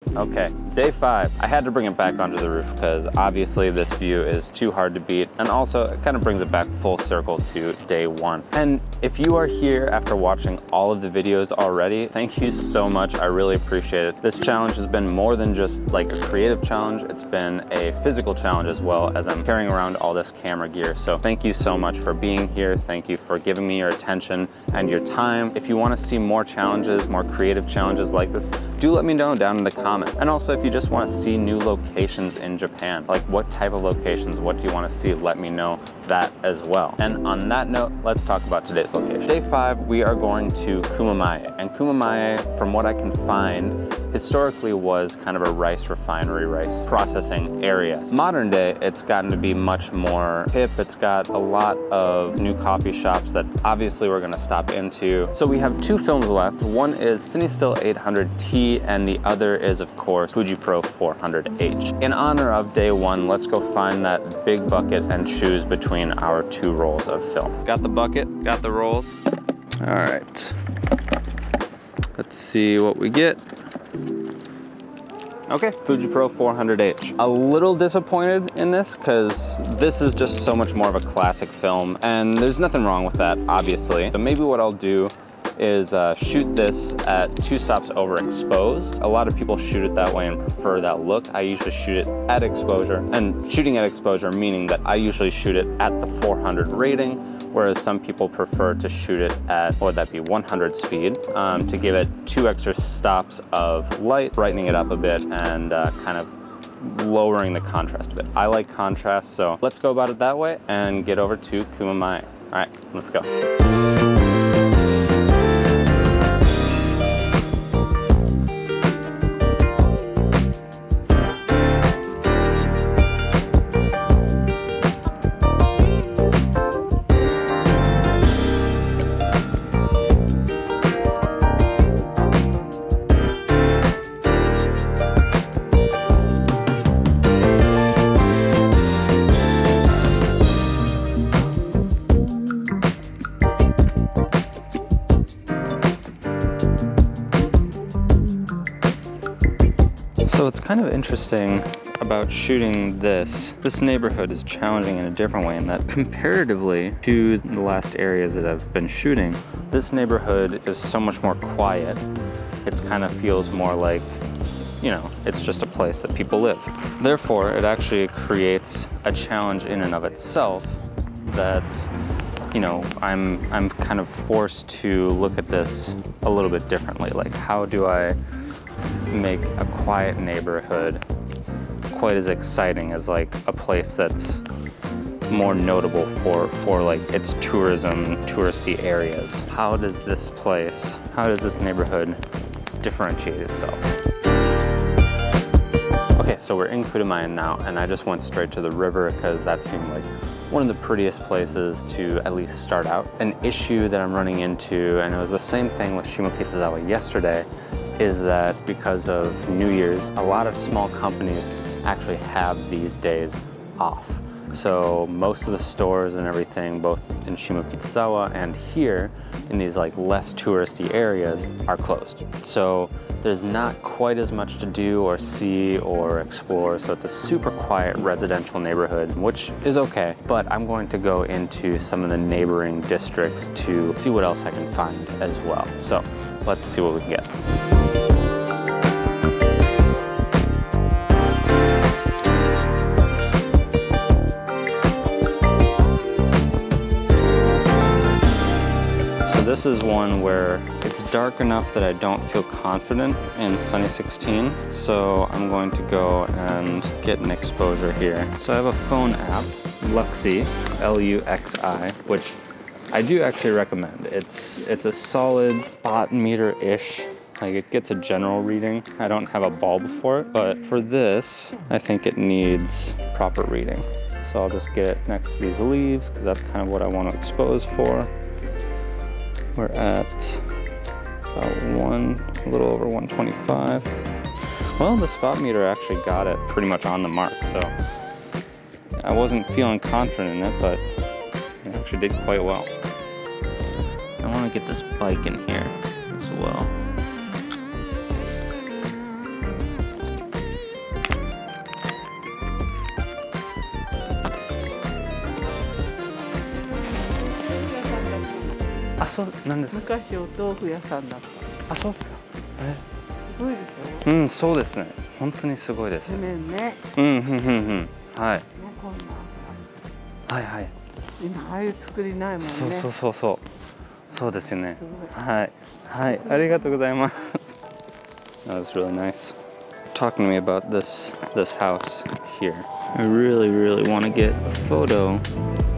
Okay, day 5. I had to bring it back onto the roof because obviously this view is too hard to beat, and also it kind of brings it back full circle to day 1. And if you are here after watching all of the videos already, thank you so much. I really appreciate it. This challenge has been more than just like a creative challenge. It's been a physical challenge as well, as I'm carrying around all this camera gear. So thank you so much for being here. Thank you for giving me your attention and your time. If you want to see more challenges, more creative challenges like this, do let me know down in the comments. And also, if you just want to see new locations in Japan, like what type of locations, what do you want to see, let me know that as well. And on that note, let's talk about today's location. Day 5, we are going to Kuramae. And Kuramae, from what I can find, historically was kind of a rice refinery, rice processing area. Modern day, it's gotten to be much more hip. It's got a lot of new coffee shops that obviously we're gonna stop into. So we have 2 films left. One is CineStill 800T and the other is, of course, Fuji Pro 400H. In honor of day 1, let's go find that big bucket and choose between our 2 rolls of film. Got the bucket, got the rolls. All right, let's see what we get. Okay, Fuji Pro 400H. A little disappointed in this because this is just so much more of a classic film, and there's nothing wrong with that, obviously. So maybe what I'll do is shoot this at 2 stops overexposed. A lot of people shoot it that way and prefer that look. I usually shoot it at exposure, and shooting at exposure meaning that I usually shoot it at the 400 rating, whereas some people prefer to shoot it at, what would that be, 100 speed, to give it 2 extra stops of light, brightening it up a bit, and kind of lowering the contrast a bit. I like contrast, so let's go about it that way and get over to Kuramae. All right, let's go. So what's kind of interesting about shooting this neighborhood is challenging in a different way in that comparatively to the last areas that I've been shooting, this neighborhood is so much more quiet. It kind of feels more like, you know, it's just a place that people live. Therefore, it actually creates a challenge in and of itself that, you know, I'm kind of forced to look at this a little bit differently. Like, how do I make a quiet neighborhood quite as exciting as like a place that's more notable for like its touristy areas? How does this neighborhood differentiate itself? Okay, so we're in Kuramae now, and I just went straight to the river because that seemed like one of the prettiest places to at least start out. An issue that I'm running into, and it was the same thing with Shimokitazawa yesterday, is that because of New Year's, a lot of small companies actually have these days off. So most of the stores and everything, both in Shimokitazawa and here in these like less touristy areas, are closed. So there's not quite as much to do or see or explore. So it's a super quiet residential neighborhood, which is okay. But I'm going to go into some of the neighboring districts to see what else I can find as well. So let's see what we can get. This is one where it's dark enough that I don't feel confident in Sunny 16, so I'm going to go and get an exposure here. So I have a phone app, Luxi, L-U-X-I, which I do actually recommend. It's a solid spot meter-ish. Like, it gets a general reading. I don't have a bulb for it, but for this, I think it needs proper reading. So I'll just get it next to these leaves because that's kind of what I want to expose for. We're at about a little over 125. Well, the spot meter actually got it pretty much on the mark, so I wasn't feeling confident in it, but it actually did quite well. I want to get this bike in here as well. あ、そうなんです。昔お豆腐屋さんだった。あ、そうですか。すごいでしょ。うん、そうですね。本当にすごいです。麺ね。うん、うん、うん、うん。はい。ね、こんな。はいはい。今ああいう作りないもんね。そうですよね。はい。はい。ありがとうございます。That was really nice. Talking to me about this house here. I really want to get a photo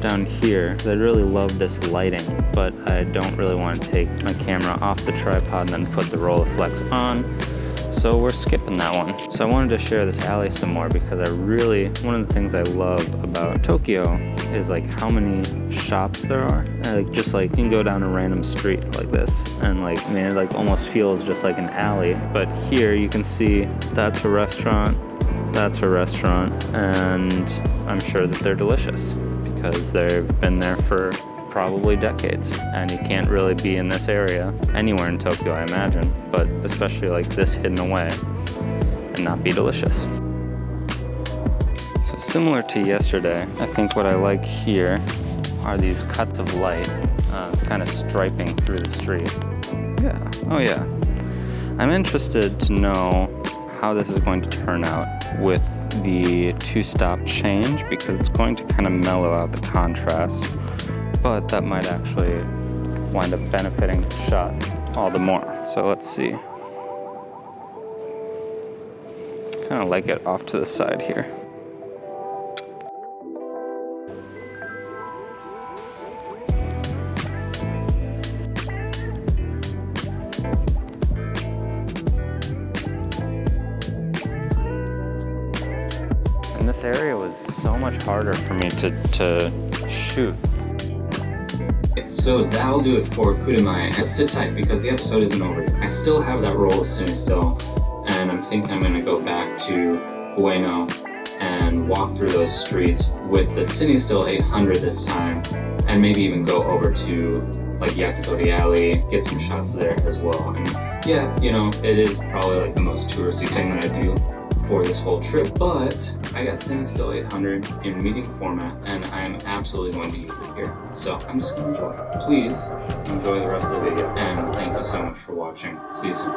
down here. I really love this lighting, but I don't really want to take my camera off the tripod and then put the Rolleiflex on. So we're skipping that one. So I wanted to share this alley some more because one of the things I love about Tokyo is like how many shops there are. Just like you can go down a random street like this and like, I mean, it like almost feels just like an alley. But here you can see that's a restaurant, and I'm sure that they're delicious because they've been there for probably decades, and you can't really be in this area anywhere in Tokyo, I imagine, but especially like this hidden away and not be delicious. So similar to yesterday, I think what I like here are these cuts of light kind of striping through the street. Yeah, oh yeah. I'm interested to know how this is going to turn out with the two-stop change because it's going to kind of mellow out the contrast. But that might actually wind up benefiting the shot all the more. So let's see. Kind of like it off to the side here. And this area was so much harder for me to shoot. So that'll do it for Kuramae, and sit tight because the episode isn't over. I still have that roll of Cinestill, and I'm thinking I'm going to go back to Ueno and walk through those streets with the Cinestill 800 this time, and maybe even go over to like Yakitori Alley, get some shots there as well. And yeah, you know, it is probably like the most touristy thing that I do for this whole trip, but I got Cinestill 800 in medium format and I'm absolutely going to use it here. So I'm just going to enjoy it. Please enjoy the rest of the video and thank you so much for watching. See you soon.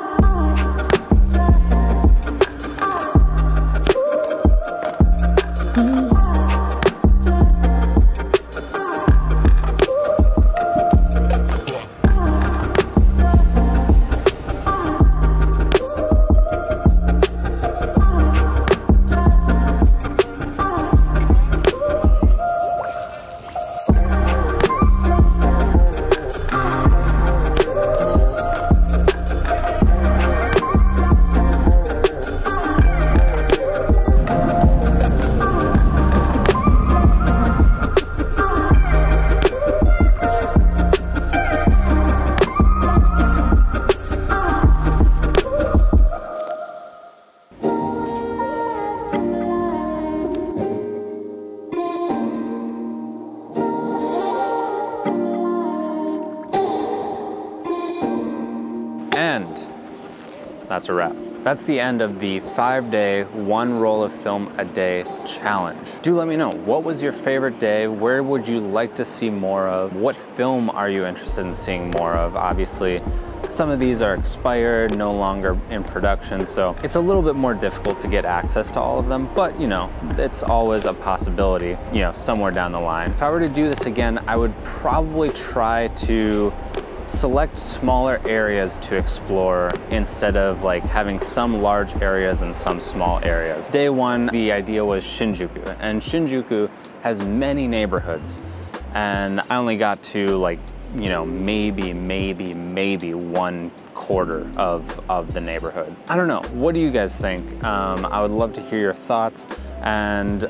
And that's a wrap. That's the end of the 5-day, 1 roll of film a day challenge. Do let me know, what was your favorite day? Where would you like to see more of? What film are you interested in seeing more of? Obviously, some of these are expired, no longer in production, so it's a little bit more difficult to get access to all of them, but you know, it's always a possibility, you know, somewhere down the line. If I were to do this again, I would probably try to select smaller areas to explore instead of like having some large areas and some small areas. Day 1, the idea was Shinjuku, and Shinjuku has many neighborhoods, and I only got to like, you know, maybe 1/4 of the neighborhoods. I don't know, what do you guys think? I would love to hear your thoughts, and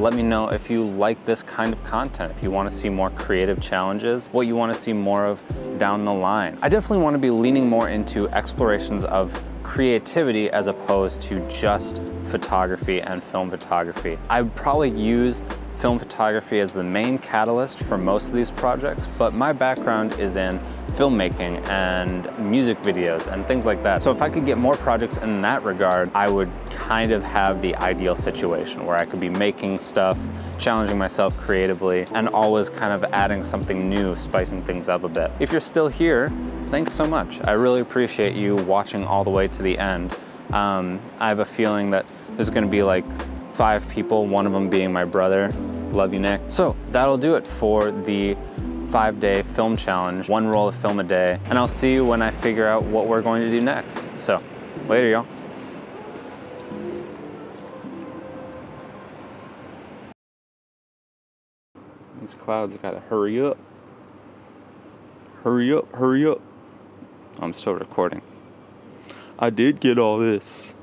let me know if you like this kind of content, if you want to see more creative challenges, what you want to see more of down the line. I definitely want to be leaning more into explorations of creativity as opposed to just photography and film photography. I would probably use film photography as the main catalyst for most of these projects, but my background is in filmmaking and music videos and things like that. So if I could get more projects in that regard, I would kind of have the ideal situation where I could be making stuff, challenging myself creatively, and always kind of adding something new, spicing things up a bit. If you're still here, thanks so much. I really appreciate you watching all the way to the end. I have a feeling that there's gonna be like 5 people, one of them being my brother. Love you, Nick. So that'll do it for the 5-day film challenge, 1 roll of film a day, and I'll see you when I figure out what we're going to do next. So, later, y'all. These clouds gotta hurry up. Hurry up, hurry up. I'm still recording. I did get all this.